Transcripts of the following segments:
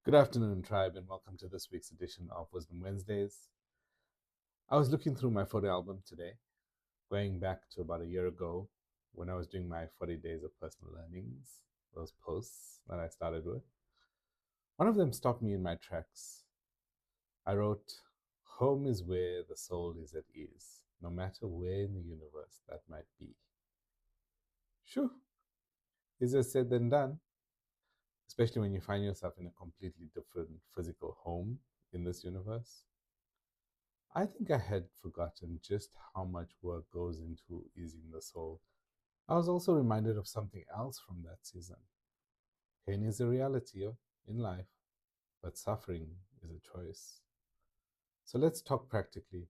Good afternoon, tribe, and welcome to this week's edition of Wisdom Wednesdays. I was looking through my photo album today, going back to about a year ago when I was doing my 40 days of personal learnings, those posts that I started with. One of them stopped me in my tracks. I wrote, "Home is where the soul is at ease, no matter where in the universe that might be." Sure, easier said than done, especially when you find yourself in a completely different physical home in this universe. I think I had forgotten just how much work goes into easing the soul. I was also reminded of something else from that season. Pain is a reality in life, but suffering is a choice. So let's talk practically.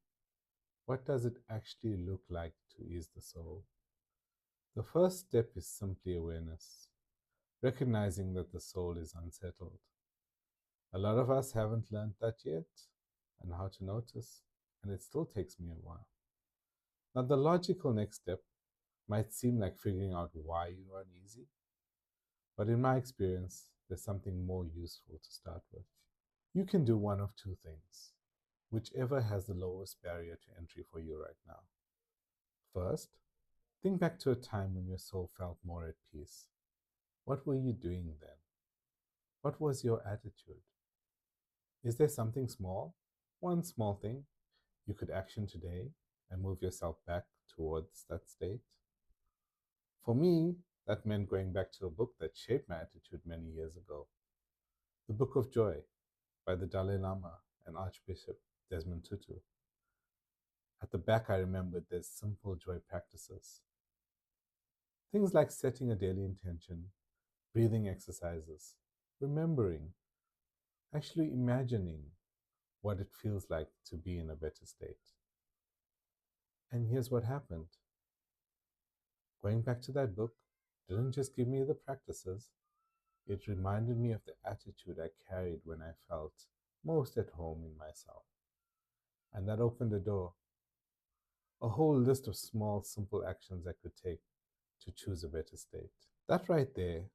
What does it actually look like to ease the soul? The first step is simply awareness, recognizing that the soul is unsettled. A lot of us haven't learned that yet, and how to notice, and it still takes me a while. Now, the logical next step might seem like figuring out why you're uneasy, but in my experience, there's something more useful to start with. You can do one of two things, whichever has the lowest barrier to entry for you right now. First, think back to a time when your soul felt more at peace. What were you doing then? What was your attitude? Is there something small, one small thing, you could action today and move yourself back towards that state? For me, that meant going back to a book that shaped my attitude many years ago, The Book of Joy by the Dalai Lama and Archbishop Desmond Tutu. At the back, I remembered there's simple joy practices. Things like setting a daily intention, breathing exercises, remembering, actually imagining what it feels like to be in a better state. And here's what happened. Going back to that book didn't just give me the practices, it reminded me of the attitude I carried when I felt most at home in myself. And that opened a door, a whole list of small, simple actions I could take to choose a better state. That right there,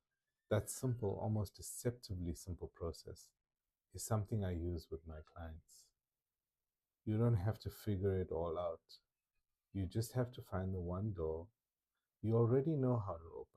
that simple, almost deceptively simple process, is something I use with my clients. You don't have to figure it all out. You just have to find the one door you already know how to open.